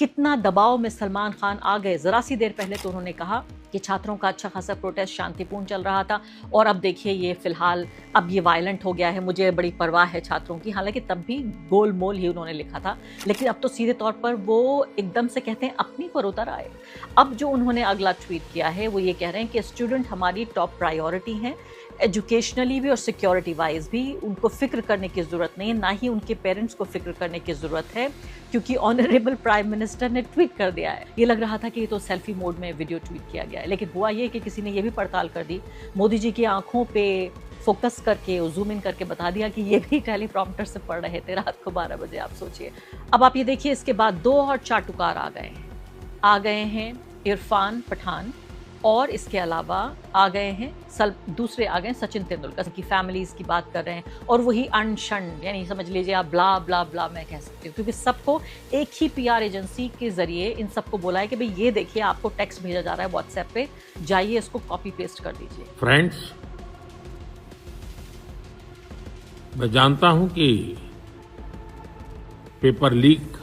कितना दबाव में सलमान खान आ गए। ज़रा सी देर पहले तो उन्होंने कहा कि छात्रों का अच्छा खासा प्रोटेस्ट शांतिपूर्ण चल रहा था और अब देखिए ये फिलहाल अब ये वायलेंट हो गया है, मुझे बड़ी परवाह है छात्रों की। हालांकि तब भी गोलमोल ही उन्होंने लिखा था, लेकिन अब तो सीधे तौर पर वो एकदम से कहते हैं अपनी पर उतर आए। अब जो उन्होंने अगला ट्वीट किया है वो ये कह रहे हैं कि स्टूडेंट हमारी टॉप प्रायोरिटी हैं, एजुकेशनली भी और सिक्योरिटी वाइज भी उनको फिक्र करने की ज़रूरत नहीं है, ना ही उनके पेरेंट्स को फिक्र करने की ज़रूरत है, क्योंकि ऑनरेबल प्राइम मिनिस्टर ने ट्वीट कर दिया है। ये लग रहा था कि ये तो सेल्फी मोड में वीडियो ट्वीट किया गया है, लेकिन हुआ ये कि किसी ने ये भी पड़ताल कर दी, मोदी जी की आंखों पे फोकस करके जूम इन करके बता दिया कि ये भी टेलीप्रॉम्प्टर से पढ़ रहे थे रात को 12 बजे। आप सोचिए। अब आप ये देखिए, इसके बाद 2 और चाटुकार आ गए हैं इरफान पठान, और इसके अलावा आ गए हैं दूसरे आ गए सचिन तेंदुलकर की फैमिलीज की बात कर रहे हैं, और वही अनशन, यानी समझ लीजिए आप ब्ला ब्ला ब्ला मैं कह सकती हूँ, क्योंकि सबको एक ही पीआर एजेंसी के जरिए इन सबको बोला है कि भाई ये देखिए आपको टेक्स्ट भेजा जा रहा है व्हाट्सएप पे, जाइए इसको कॉपी पेस्ट कर दीजिए। फ्रेंड्स, मैं जानता हूं कि पेपर लीक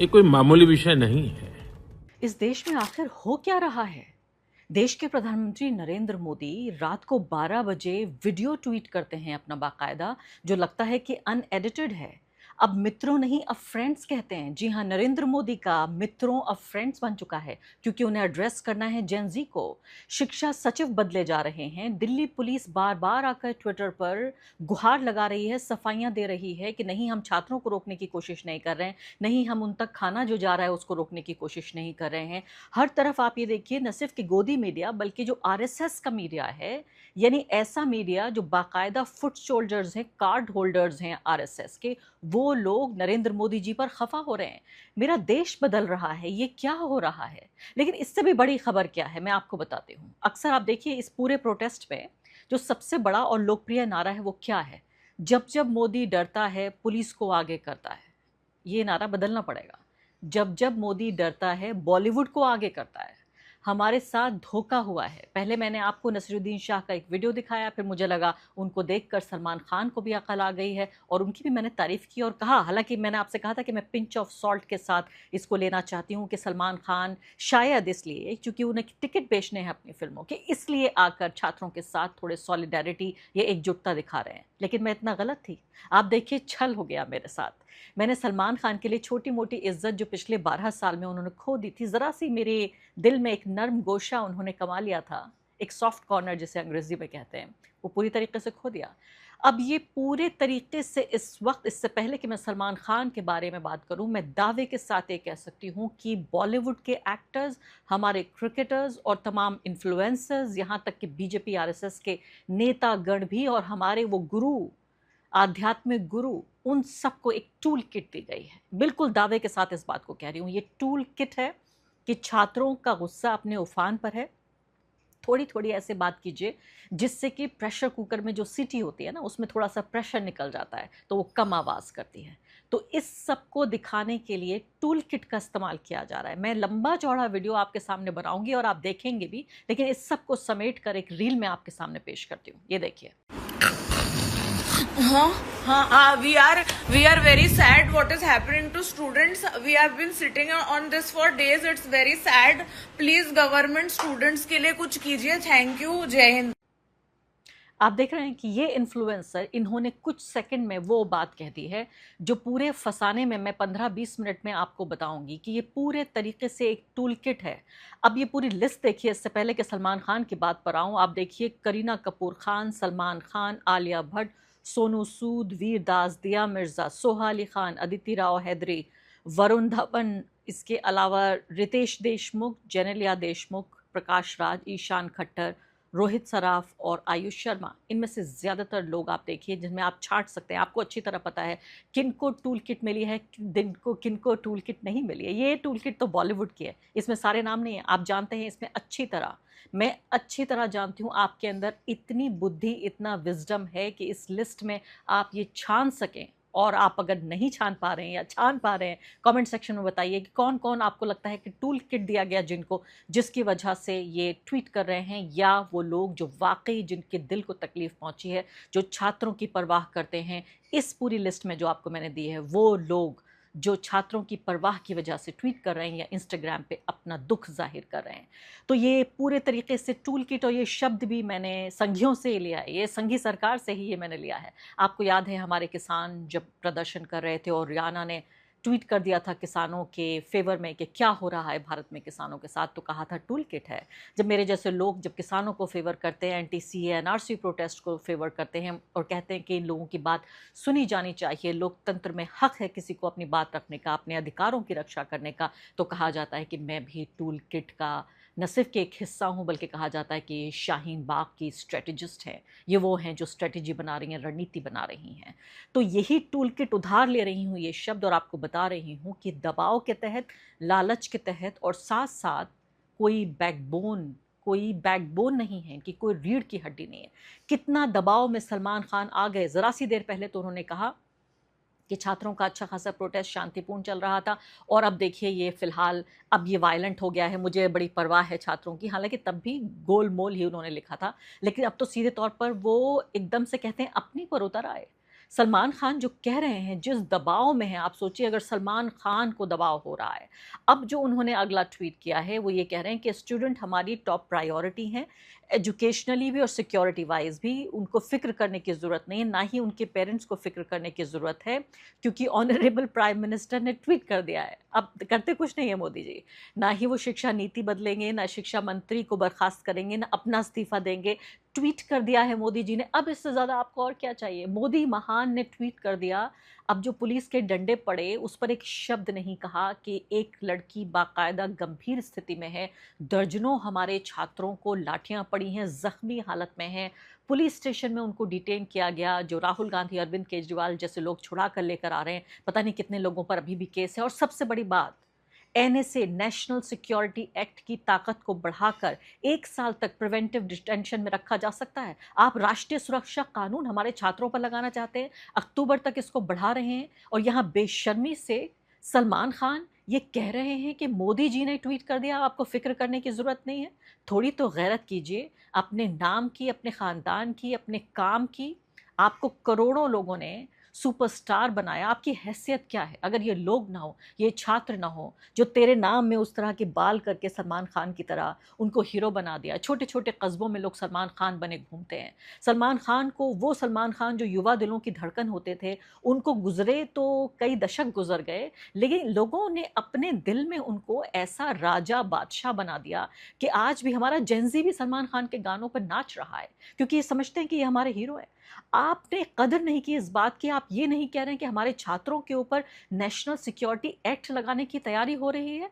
ये कोई मामूली विषय नहीं है। इस देश में आखिर हो क्या रहा है? देश के प्रधानमंत्री नरेंद्र मोदी रात को 12 बजे वीडियो ट्वीट करते हैं अपना बाकायदा, जो लगता है कि अनएडिटेड है। अब मित्रों नहीं अब फ्रेंड्स कहते हैं। जी हाँ, नरेंद्र मोदी का मित्रों अब फ्रेंड्स बन चुका है, क्योंकि उन्हें एड्रेस करना है जेन जी को। शिक्षा सचिव बदले जा रहे हैं। दिल्ली पुलिस बार बार आकर ट्विटर पर गुहार लगा रही है, सफाइयां दे रही है कि नहीं हम छात्रों को रोकने की कोशिश नहीं कर रहे हैं, नहीं हम उन तक खाना जो जा रहा है उसको रोकने की कोशिश नहीं कर रहे हैं। हर तरफ आप ये देखिए, न सिर्फ कि गोदी मीडिया बल्कि जो आरएसएस का मीडिया है, यानी ऐसा मीडिया जो बाकायदा फुट सोल्जर्स हैं, कार्ड होल्डर्स हैं आरएसएस के, वो लोग नरेंद्र मोदी जी पर खफा हो रहे हैं। मेरा देश बदल रहा है, ये क्या हो रहा है? लेकिन इससे भी बड़ी खबर क्या है मैं आपको बताती हूँ। अक्सर आप देखिए इस पूरे प्रोटेस्ट में जो सबसे बड़ा और लोकप्रिय नारा है वो क्या है? जब जब मोदी डरता है पुलिस को आगे करता है। ये नारा बदलना पड़ेगा। जब जब मोदी डरता है बॉलीवुड को आगे करता है। हमारे साथ धोखा हुआ है। पहले मैंने आपको नसीरुद्दीन शाह का एक वीडियो दिखाया, फिर मुझे लगा उनको देखकर सलमान खान को भी अकल आ गई है, और उनकी भी मैंने तारीफ की और कहा, हालांकि मैंने आपसे कहा था कि मैं पिंच ऑफ सॉल्ट के साथ इसको लेना चाहती हूँ कि सलमान खान शायद इसलिए क्योंकि उन्हें टिकट बेचने हैं अपनी फिल्मों के, इसलिए आकर छात्रों के साथ थोड़े सॉलिडारिटी या एकजुटता दिखा रहे हैं। लेकिन मैं इतना गलत थी। आप देखिए छल हो गया मेरे साथ। मैंने सलमान खान के लिए छोटी मोटी इज्जत जो पिछले 12 साल में उन्होंने खो दी थी, ज़रा सी मेरे दिल में एक नर्म गोशा उन्होंने कमा लिया था, एक सॉफ्ट कॉर्नर जिसे अंग्रेजी में कहते हैं, वो पूरी तरीके से खो दिया। अब ये पूरे तरीके से इस वक्त, इससे पहले कि मैं सलमान खान के बारे में बात करूं, मैं दावे के साथ ये कह सकती हूं कि बॉलीवुड के एक्टर्स, हमारे क्रिकेटर्स और तमाम इन्फ्लुएंसर्स, यहाँ तक कि बीजेपी आरएसएस के नेतागण भी, और हमारे वो गुरु, आध्यात्मिक गुरु, उन सबको एक टूल किट दी गई है। बिल्कुल दावे के साथ इस बात को कह रही हूँ, ये टूल किट है कि छात्रों का गुस्सा अपने उफान पर है। थोड़ी थोड़ी ऐसे बात कीजिए जिससे कि प्रेशर कुकर में जो सीटी होती है ना, उसमें थोड़ा सा प्रेशर निकल जाता है तो वो कम आवाज़ करती है। तो इस सब को दिखाने के लिए टूल किट का इस्तेमाल किया जा रहा है। मैं लंबा चौड़ा वीडियो आपके सामने बनाऊंगी और आप देखेंगे भी, लेकिन इस सब को समेट कर एक रील में आपके सामने पेश करती हूँ। ये देखिए। We are very sad what is happening to students. We have been sitting on this for days. It's very sad. Please government students के लिए कुछ कीजिए. Thank you. जय हिंद। आप देख रहे हैं कि ये इन्फ्लुएंसर, इन्होंने कुछ सेकंड में वो बात कह दी है जो पूरे फसाने में मैं 15-20 मिनट में आपको बताऊंगी कि ये पूरे तरीके से एक टूल किट है। अब ये पूरी लिस्ट देखिए। इससे पहले कि सलमान खान की बात पर आऊं, आप देखिए करीना कपूर खान, सलमान खान, आलिया भट्ट, सोनू सूद, वीर दास, दिया मिर्जा, सोहा अली खान, अदिति राव हैदरी, वरुण धवन, इसके अलावा रितेश देशमुख, जेनेलिया देशमुख, प्रकाश राज, ईशान खट्टर, रोहित सराफ और आयुष शर्मा। इनमें से ज़्यादातर लोग आप देखिए जिनमें आप छांट सकते हैं। आपको अच्छी तरह पता है किनको टूल किट मिली है, किनको टूल किट नहीं मिली है। ये टूल किट तो बॉलीवुड की है, इसमें सारे नाम नहीं है, आप जानते हैं इसमें अच्छी तरह। मैं अच्छी तरह जानती हूँ आपके अंदर इतनी बुद्धि, इतना विजडम है कि इस लिस्ट में आप ये छान सकें। और आप अगर नहीं छान पा रहे हैं या छान पा रहे हैं, कमेंट सेक्शन में बताइए कि कौन कौन आपको लगता है कि टूल किट दिया गया जिनको, जिसकी वजह से ये ट्वीट कर रहे हैं, या वो लोग जो वाकई जिनके दिल को तकलीफ पहुंची है, जो छात्रों की परवाह करते हैं। इस पूरी लिस्ट में जो आपको मैंने दी है वो लोग जो छात्रों की परवाह की वजह से ट्वीट कर रहे हैं या इंस्टाग्राम पे अपना दुख जाहिर कर रहे हैं। तो ये पूरे तरीके से टूल किट, और ये शब्द भी मैंने संघियों से ही लिया है, ये संघी सरकार से ही ये मैंने लिया है। आपको याद है हमारे किसान जब प्रदर्शन कर रहे थे और रियाना ने ट्वीट कर दिया था किसानों के फेवर में कि क्या हो रहा है भारत में किसानों के साथ, तो कहा था टूल किट है। जब मेरे जैसे लोग जब किसानों को फेवर करते हैं, NTCA NRC प्रोटेस्ट को फेवर करते हैं और कहते हैं कि इन लोगों की बात सुनी जानी चाहिए, लोकतंत्र में हक है किसी को अपनी बात रखने का, अपने अधिकारों की रक्षा करने का, तो कहा जाता है कि मैं भी टूल किट का न सिर्फ कि एक हिस्सा हूँ बल्कि कहा जाता है कि शाहीन बाग की स्ट्रेटजिस्ट हैं, ये वो हैं जो स्ट्रेटजी बना रही हैं, रणनीति बना रही हैं। तो यही टूल किट उधार ले रही हूँ ये शब्द और आपको बता रही हूँ कि दबाव के तहत, लालच के तहत, और साथ साथ कोई बैकबोन नहीं है कि कोई रीढ़ की हड्डी नहीं है। कितना दबाव में सलमान खान आ गए। ज़रा सी देर पहले तो उन्होंने कहा कि छात्रों का अच्छा खासा प्रोटेस्ट शांतिपूर्ण चल रहा था और अब देखिए ये फ़िलहाल अब ये वायलेंट हो गया है, मुझे बड़ी परवाह है छात्रों की। हालांकि तब भी गोल मोल ही उन्होंने लिखा था, लेकिन अब तो सीधे तौर पर वो एकदम से कहते हैं अपनी पर उतर आए। सलमान खान जो कह रहे हैं, जिस दबाव में है, आप सोचिए अगर सलमान खान को दबाव हो रहा है। अब जो उन्होंने अगला ट्वीट किया है वो ये कह रहे हैं कि स्टूडेंट हमारी टॉप प्रायोरिटी हैं, एजुकेशनली भी और सिक्योरिटी वाइज भी उनको फ़िक्र करने की ज़रूरत नहीं है, ना ही उनके पेरेंट्स को फ़िक्र करने की ज़रूरत है, क्योंकि ऑनरेबल प्राइम मिनिस्टर ने ट्वीट कर दिया है। अब करते कुछ नहीं है मोदी जी, ना ही वो शिक्षा नीति बदलेंगे, ना शिक्षा मंत्री को बर्खास्त करेंगे, ना अपना इस्तीफ़ा देंगे। ट्वीट कर दिया है मोदी जी ने, अब इससे ज़्यादा आपको और क्या चाहिए। मोदी महान ने ट्वीट कर दिया। अब जो पुलिस के डंडे पड़े उस पर एक शब्द नहीं कहा कि एक लड़की बाकायदा गंभीर स्थिति में है, दर्जनों हमारे छात्रों को लाठियां पड़ी हैं, जख्मी हालत में हैं, पुलिस स्टेशन में उनको डिटेन किया गया। जो राहुल गांधी, अरविंद केजरीवाल जैसे लोग छुड़ा कर लेकर आ रहे हैं, पता नहीं कितने लोगों पर अभी भी केस है। और सबसे बड़ी बात, NSA नेशनल सिक्योरिटी एक्ट की ताकत को बढ़ाकर 1 साल तक प्रिवेंटिव डिटेंशन में रखा जा सकता है। आप राष्ट्रीय सुरक्षा कानून हमारे छात्रों पर लगाना चाहते हैं, अक्टूबर तक इसको बढ़ा रहे हैं, और यहाँ बेशर्मी से सलमान खान ये कह रहे हैं कि मोदी जी ने ट्वीट कर दिया, आपको फिक्र करने की ज़रूरत नहीं है। थोड़ी तो गैरत कीजिए अपने नाम की, अपने ख़ानदान की, अपने काम की। आपको करोड़ों लोगों ने सुपरस्टार बनाया, आपकी हैसियत क्या है? अगर ये लोग ना हो, ये छात्र ना हो जो तेरे नाम में उस तरह के बाल करके सलमान खान की तरह उनको हीरो बना दिया। छोटे छोटे कस्बों में लोग सलमान खान बने घूमते हैं। सलमान खान को, वो सलमान खान जो युवा दिलों की धड़कन होते थे, उनको गुजरे तो कई दशक गुजर गए, लेकिन लोगों ने अपने दिल में उनको ऐसा राजा बादशाह बना दिया कि आज भी हमारा जेंजी भी सलमान खान के गानों पर नाच रहा है, क्योंकि ये समझते हैं कि ये हमारे हीरो हैं। आपने कदर नहीं की इस बात की। आप ये नहीं कह रहे हैं कि हमारे छात्रों के ऊपर नेशनल सिक्योरिटी एक्ट लगाने की तैयारी हो रही है।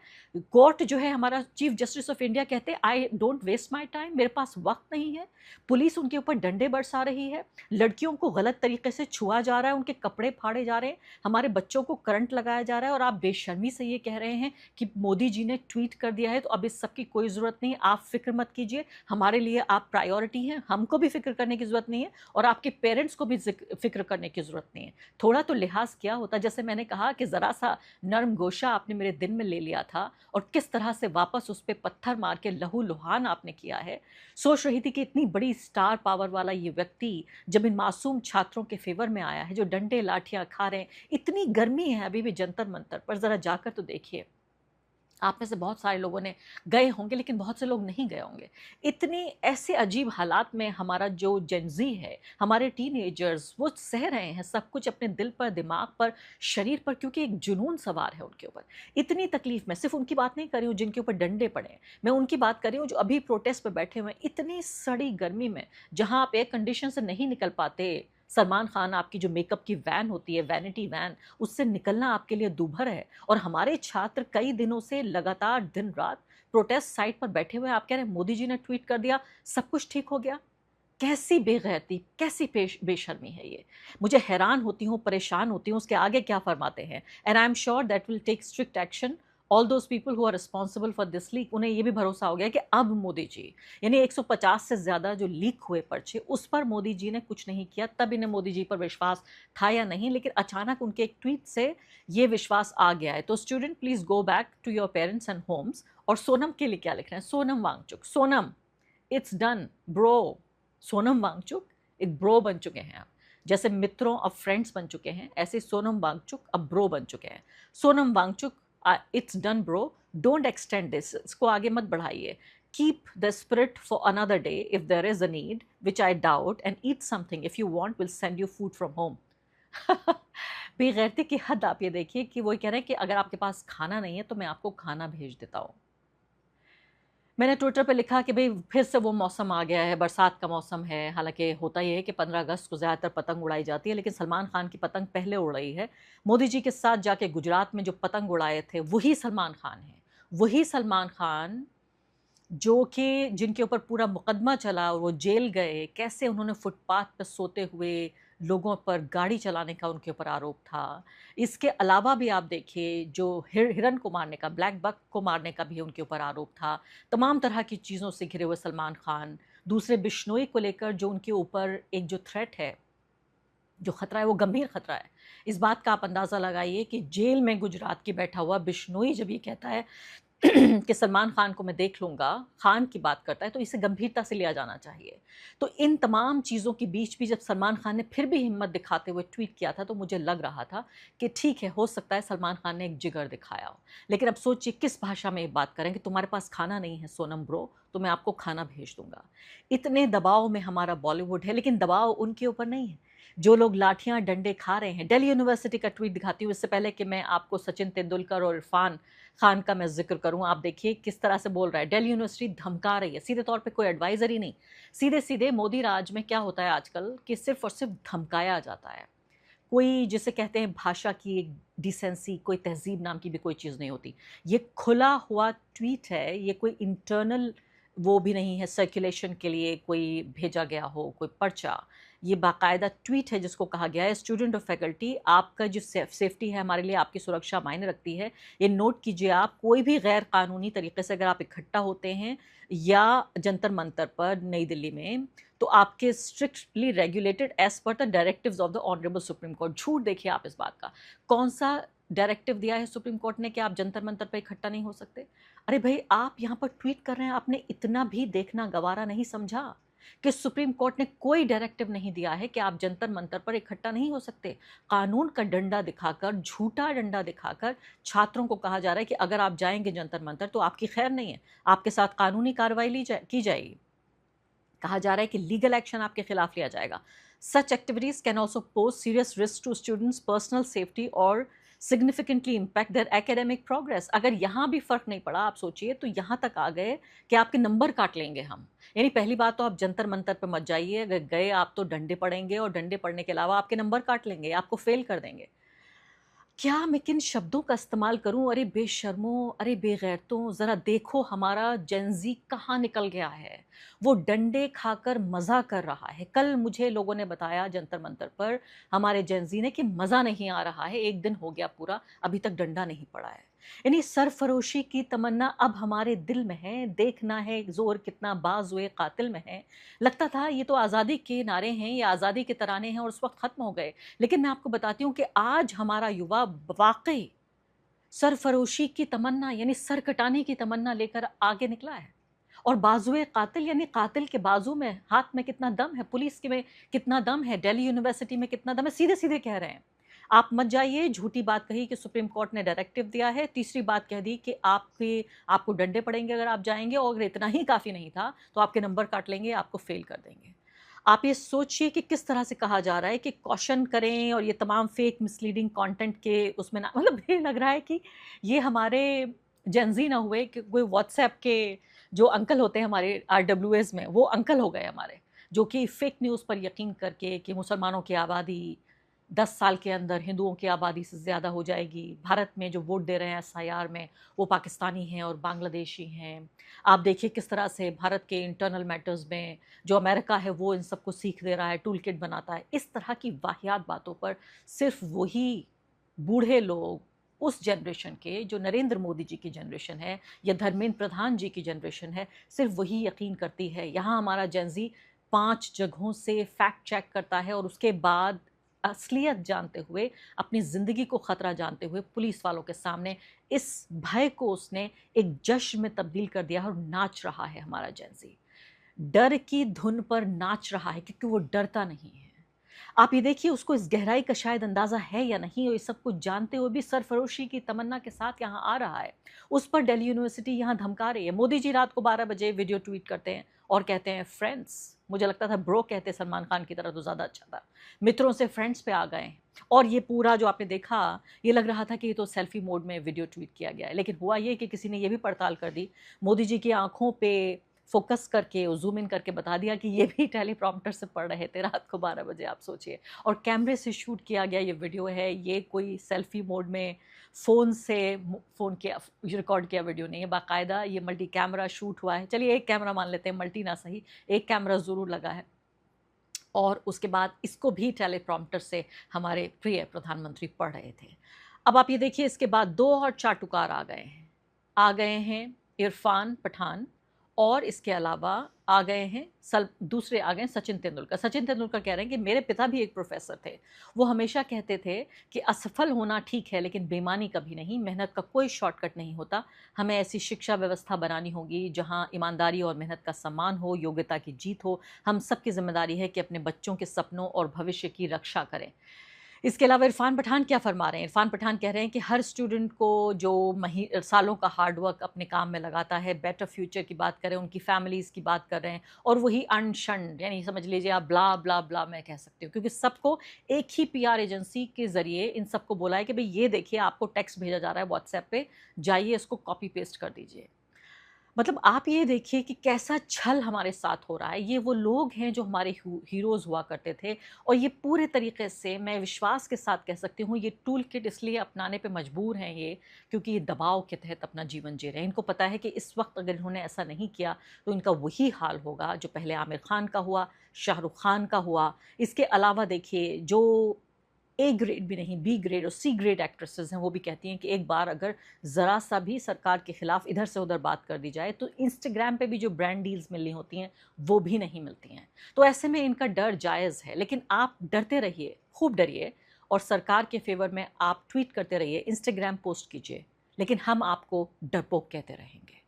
कोर्ट जो है, हमारा चीफ जस्टिस ऑफ इंडिया कहते हैं I don't waste my time, मेरे पास वक्त नहीं है। पुलिस उनके ऊपर डंडे बरसा रही है, लड़कियों को गलत तरीके से छुआ जा रहा है, उनके कपड़े फाड़े जा रहे हैं, हमारे बच्चों को करंट लगाया जा रहा है, और आप बेशर्मी से ये कह रहे हैं कि मोदी जी ने ट्वीट कर दिया है तो अब इस सब की कोई ज़रूरत नहीं, आप फिक्र मत कीजिए, हमारे लिए आप प्रायोरिटी हैं, हमको भी फिक्र करने की ज़रूरत नहीं है और आपके पेरेंट्स को भी फिक्र करने की ज़रूरत नहीं है। थोड़ा तो लिहाज किया होता। जैसे मैंने कहा कि ज़रा सा नरम गोशा आपने मेरे दिल में ले लिया था और किस तरह से वापस उस पर पत्थर मार के लहू लुहान आपने किया है। सोच रही थी कि इतनी बड़ी स्टार पावर वाला ये व्यक्ति जब इन मासूम छात्रों के फेवर में आया है, जो डंडे लाठियाँ खा रहे हैं, इतनी गर्मी है अभी भी जंतर मंतर पर, ज़रा जाकर तो देखिए। आप में से बहुत सारे लोगों ने गए होंगे, लेकिन बहुत से लोग नहीं गए होंगे। इतने ऐसे अजीब हालात में हमारा जो जेनज़ी है, हमारे टीनेजर्स, वो सह रहे हैं सब कुछ अपने दिल पर, दिमाग पर, शरीर पर, क्योंकि एक जुनून सवार है उनके ऊपर। इतनी तकलीफ़, मैं सिर्फ उनकी बात नहीं कर रही हूँ जिनके ऊपर डंडे पड़े हैं, मैं उनकी बात कर रही हूँ जो अभी प्रोटेस्ट पर बैठे हुए हैं। इतनी सड़ी गर्मी में जहाँ आप एयर कंडीशन से नहीं निकल पाते, सलमान खान आपकी जो मेकअप की वैन होती है, वैनिटी वैन, उससे निकलना आपके लिए दूभर है। और हमारे छात्र कई दिनों से लगातार दिन रात प्रोटेस्ट साइट पर बैठे हुए हैं। आप कह रहे हैं मोदी जी ने ट्वीट कर दिया, सब कुछ ठीक हो गया। कैसी बेगैरती, कैसी बेशर्मी है ये। मुझे हैरान होती हूँ, परेशान होती हूँ, उसके आगे क्या फरमाते हैं। And I am sure that will take strict action all those people who are responsible for this leak. उन्हें ये भी भरोसा हो गया कि अब मोदी जी, यानी 150 से ज़्यादा जो लीक हुए पर्चे, उस पर मोदी जी ने कुछ नहीं किया। तब इन्हें मोदी जी पर विश्वास था या नहीं, लेकिन अचानक उनके एक ट्वीट से ये विश्वास आ गया है। तो student please go back to your parents and homes. और सोनम के लिए क्या लिख रहे हैं, Sonam Wangchuk, Sonam it's done bro. Sonam Wangchuk एक ब्रो बन चुके हैं आप। जैसे मित्रों अब फ्रेंड्स बन चुके हैं, ऐसे सोनम वांगचुक अब ब्रो बन चुके हैं। Sonam Wangchuk, it's done bro, don't extend this, इसको आगे मत बढ़ाइए। Keep the spirit for another day if there is a need, which I doubt, and eat something. If you want, we'll send you food from home. बेगैरती की हद आप ये देखिए कि वो कह रहे हैं कि अगर आपके पास खाना नहीं है तो मैं आपको खाना भेज देता हूँ। मैंने ट्विटर पे लिखा कि भाई फिर से वो मौसम आ गया है, बरसात का मौसम है। हालांकि होता ही है कि 15 अगस्त को ज़्यादातर पतंग उड़ाई जाती है, लेकिन सलमान खान की पतंग पहले उड़ रही है। मोदी जी के साथ जाके गुजरात में जो पतंग उड़ाए थे वही सलमान खान हैं, वही सलमान खान जो कि जिनके ऊपर पूरा मुकदमा चला और वो जेल गए। कैसे उन्होंने फुटपाथ पर सोते हुए लोगों पर गाड़ी चलाने का उनके ऊपर आरोप था। इसके अलावा भी आप देखिए जो हिरन को मारने का, ब्लैक बक को मारने का भी उनके ऊपर आरोप था। तमाम तरह की चीज़ों से घिरे हुए सलमान खान, दूसरे बिश्नोई को लेकर जो उनके ऊपर एक जो थ्रेट है, जो खतरा है, वो गंभीर खतरा है। इस बात का आप अंदाज़ा लगाइए कि जेल में गुजरात की बैठा हुआ बिश्नोई जब ये कहता है कि सलमान खान को मैं देख लूँगा, खान की बात करता है, तो इसे गंभीरता से लिया जाना चाहिए। तो इन तमाम चीज़ों के बीच भी जब सलमान खान ने फिर भी हिम्मत दिखाते हुए ट्वीट किया था, तो मुझे लग रहा था कि ठीक है, हो सकता है सलमान खान ने एक जिगर दिखाया हो। लेकिन अब सोचिए किस भाषा में ये बात करें कि तुम्हारे पास खाना नहीं है सोनम ब्रो, तो मैं आपको खाना भेज दूँगा। इतने दबाव में हमारा बॉलीवुड है, लेकिन दबाव उनके ऊपर नहीं है जो लोग लाठियां डंडे खा रहे हैं। दिल्ली यूनिवर्सिटी का ट्वीट दिखाती हूँ, इससे पहले कि मैं आपको सचिन तेंदुलकर और इरफान खान का मैं जिक्र करूँ। आप देखिए किस तरह से बोल रहा है। दिल्ली यूनिवर्सिटी धमका रही है, सीधे तौर पे कोई एडवाइजर ही नहीं, सीधे सीधे मोदी राज में क्या होता है आजकल कि सिर्फ और सिर्फ धमकाया जाता है। कोई जिसे कहते हैं भाषा की एक डिसेंसी, कोई तहजीब नाम की भी कोई चीज़ नहीं होती। ये खुला हुआ ट्वीट है, ये कोई इंटरनल वो भी नहीं है सर्कुलेशन के लिए कोई भेजा गया हो कोई पर्चा। ये बाकायदा ट्वीट है जिसको कहा गया है स्टूडेंट और फैकल्टी, आपका जो सेफ्टी है, हमारे लिए आपकी सुरक्षा मायने रखती है। ये नोट कीजिए आप, कोई भी गैर कानूनी तरीके से अगर आप इकट्ठा होते हैं या जंतर मंतर पर नई दिल्ली में, तो आपके strictly regulated as per the directives of the honourable Supreme Court. झूठ देखिए आप इस बात का, कौन सा डायरेक्टिव दिया है सुप्रीम कोर्ट ने कि आप जंतर मंतर पर इकट्ठा नहीं हो सकते? अरे भाई, आप यहाँ पर ट्वीट कर रहे हैं, आपने इतना भी देखना गवारा नहीं समझा कि सुप्रीम कोर्ट ने कोई डायरेक्टिव नहीं दिया है कि आप जंतर मंतर पर इकट्ठा नहीं हो सकते। कानून का डंडा दिखाकर, झूठा डंडा दिखाकर छात्रों को कहा जा रहा है कि अगर आप जाएंगे जंतर मंतर तो आपकी खैर नहीं है, आपके साथ कानूनी कार्रवाई की जाएगी। कहा जा रहा है कि लीगल एक्शन आपके खिलाफ लिया जाएगा। Such activities can also pose serious risk to students personal safety और significantly impact their academic progress. अगर यहाँ भी फ़र्क नहीं पड़ा, आप सोचिए, तो यहाँ तक आ गए कि आपके नंबर काट लेंगे हम। यानी पहली बात तो आप जंतर मंतर पर मत जाइए, अगर गए आप तो डंडे पड़ेंगे, और डंडे पड़ने के अलावा आपके नंबर काट लेंगे, आपको फेल कर देंगे। क्या मैं किन शब्दों का इस्तेमाल करूं? अरे बेशर्मों, अरे बेगैरतों, ज़रा देखो हमारा जेनज़ी कहाँ निकल गया है। वो डंडे खाकर मज़ा कर रहा है। कल मुझे लोगों ने बताया जंतर मंतर पर हमारे जेनज़ी ने कि मज़ा नहीं आ रहा है, एक दिन हो गया पूरा, अभी तक डंडा नहीं पड़ा है। यानी सरफरोशी की तमन्ना अब हमारे दिल में है, देखना है जोर कितना बाज़-ए कातिल में है। लगता था ये तो आज़ादी के नारे हैं, ये आज़ादी के तराने हैं और उस वक्त ख़त्म हो गए। लेकिन मैं आपको बताती हूँ कि आज हमारा युवा वाकई सरफरोशी की तमन्ना यानी सर कटाने की तमन्ना लेकर आगे निकला है। और बाजुए कातिल यानी कातिल के बाजू में, हाथ में कितना दम है, पुलिस के में कितना दम है, दिल्ली यूनिवर्सिटी में कितना दम है, सीधे सीधे कह रहे हैं। आप मत जाइए। झूठी बात कही कि सुप्रीम कोर्ट ने डायरेक्टिव दिया है, तीसरी बात कह दी कि आपको डंडे पड़ेंगे अगर आप जाएंगे, और अगर इतना ही काफ़ी नहीं था तो आपके नंबर काट लेंगे, आपको फेल कर देंगे। आप ये सोचिए कि किस तरह से कहा जा रहा है कि कॉशन करें, और ये तमाम फेक मिसलीडिंग कंटेंट के उसमें ना, मतलब ये लग रहा है कि ये हमारे जेनजी ना हुए कि कोई व्हाट्सएप के जो अंकल होते हैं हमारे RWS में, वो अंकल हो गए हमारे, जो कि फेक न्यूज़ पर यकीन करके कि मुसलमानों की आबादी 10 साल के अंदर हिंदुओं की आबादी से ज़्यादा हो जाएगी। भारत में जो वोट दे रहे हैं SIR में, वो पाकिस्तानी हैं और बांग्लादेशी हैं। आप देखिए किस तरह से भारत के इंटरनल मैटर्स में जो अमेरिका है वो इन सबको सीख दे रहा है, टूल किट बनाता है। इस तरह की वाहियात बातों पर सिर्फ वही बूढ़े लोग उस जनरेशन के, जो नरेंद्र मोदी जी की जनरेशन है या धर्मेंद्र प्रधान जी की जनरेशन है, सिर्फ वही यकीन करती है। यहाँ हमारा जेनजी 5 जगहों से फैक्ट चेक करता है और उसके बाद असलियत जानते हुए, अपनी ज़िंदगी को ख़तरा जानते हुए पुलिस वालों के सामने इस भय को उसने एक जश्न में तब्दील कर दिया है और नाच रहा है। हमारा जेनजी डर की धुन पर नाच रहा है क्योंकि वो डरता नहीं है। आप ये देखिए उसको इस गहराई का शायद अंदाज़ा है या नहीं, और ये सब कुछ जानते हुए भी सरफरोशी की तमन्ना के साथ यहाँ आ रहा है। उस पर दिल्ली यूनिवर्सिटी यहाँ धमका रही है। मोदी जी रात को 12 बजे वीडियो ट्वीट करते हैं और कहते हैं फ्रेंड्स। मुझे लगता था ब्रो कहते सलमान खान की तरह तो ज़्यादा अच्छा था। मित्रों से फ्रेंड्स पे आ गए। और ये पूरा जो आपने देखा, ये लग रहा था कि ये तो सेल्फी मोड में वीडियो ट्वीट किया गया है, लेकिन हुआ ये कि किसी ने ये भी पड़ताल कर दी, मोदी जी की आंखों पे फोकस करके जूम इन करके बता दिया कि ये भी टेलीप्रॉम्प्टर से पढ़ रहे थे रात को 12 बजे, आप सोचिए। और कैमरे से शूट किया गया ये वीडियो है, ये कोई सेल्फी मोड में फ़ोन किया रिकॉर्ड किया वीडियो नहीं है, बाकायदा ये मल्टी कैमरा शूट हुआ है। चलिए एक कैमरा मान लेते हैं, मल्टी ना सही, एक कैमरा ज़रूर लगा है। और उसके बाद इसको भी टेलीप्रॉम्प्टर से हमारे प्रिय प्रधानमंत्री पढ़ रहे थे। अब आप ये देखिए, इसके बाद 2 और चाटुकार आ गए हैं इरफान पठान, और इसके अलावा आ गए हैं दूसरे आ गए सचिन तेंदुलकर। सचिन तेंदुलकर कह रहे हैं कि मेरे पिता भी एक प्रोफेसर थे, वो हमेशा कहते थे कि असफल होना ठीक है लेकिन बेईमानी कभी नहीं, मेहनत का कोई शॉर्टकट नहीं होता, हमें ऐसी शिक्षा व्यवस्था बनानी होगी जहां ईमानदारी और मेहनत का सम्मान हो, योग्यता की जीत हो। हम सबकी जिम्मेदारी है कि अपने बच्चों के सपनों और भविष्य की रक्षा करें। इसके अलावा इरफान पठान क्या फरमा रहे हैं? इरफान पठान कह रहे हैं कि हर स्टूडेंट को जो सालों का हार्ड वर्क अपने काम में लगाता है, बेटर फ्यूचर की बात करें, उनकी फैमिलीज़ की बात कर रहे हैं, और वही अनशन, यानी समझ लीजिए आप ब्ला ब्ला ब्ला मैं कह सकती हूँ, क्योंकि सबको एक ही पीआर एजेंसी के ज़रिए इन सबको बोला है कि भाई ये देखिए आपको टेक्स्ट भेजा जा रहा है व्हाट्सएप पे, जाइए इसको कॉपी पेस्ट कर दीजिए। मतलब आप ये देखिए कि कैसा छल हमारे साथ हो रहा है। ये वो लोग हैं जो हमारे हीरोज़ हुआ करते थे, और ये पूरे तरीके से मैं विश्वास के साथ कह सकती हूँ ये टूल किट इसलिए अपनाने पे मजबूर हैं ये, क्योंकि ये दबाव के तहत अपना जीवन जी रहे हैं। इनको पता है कि इस वक्त अगर इन्होंने ऐसा नहीं किया तो इनका वही हाल होगा जो पहले आमिर खान का हुआ, शाहरुख खान का हुआ। इसके अलावा देखिए जो ए ग्रेड भी नहीं, बी ग्रेड और सी ग्रेड एक्ट्रेसेस हैं, वो भी कहती हैं कि एक बार अगर ज़रा सा भी सरकार के ख़िलाफ़ इधर से उधर बात कर दी जाए तो इंस्टाग्राम पे भी जो ब्रांड डील्स मिलनी होती हैं वो भी नहीं मिलती हैं। तो ऐसे में इनका डर जायज़ है, लेकिन आप डरते रहिए, खूब डरिए, और सरकार के फेवर में आप ट्वीट करते रहिए, इंस्टाग्राम पोस्ट कीजिए, लेकिन हम आपको डरपोक कहते रहेंगे।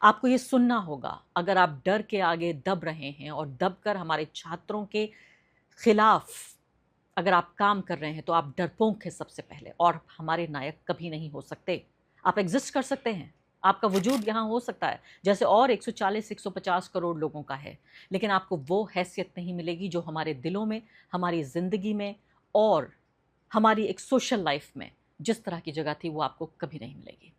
आपको ये सुनना होगा, अगर आप डर के आगे दब रहे हैं और दब कर हमारे छात्रों के खिलाफ अगर आप काम कर रहे हैं तो आप डरपोक हैं सबसे पहले, और हमारे नायक कभी नहीं हो सकते। आप एग्जिस्ट कर सकते हैं, आपका वजूद यहाँ हो सकता है जैसे और 140-150 करोड़ लोगों का है, लेकिन आपको वो हैसियत नहीं मिलेगी जो हमारे दिलों में, हमारी ज़िंदगी में और हमारी एक सोशल लाइफ में जिस तरह की जगह थी वो आपको कभी नहीं मिलेगी।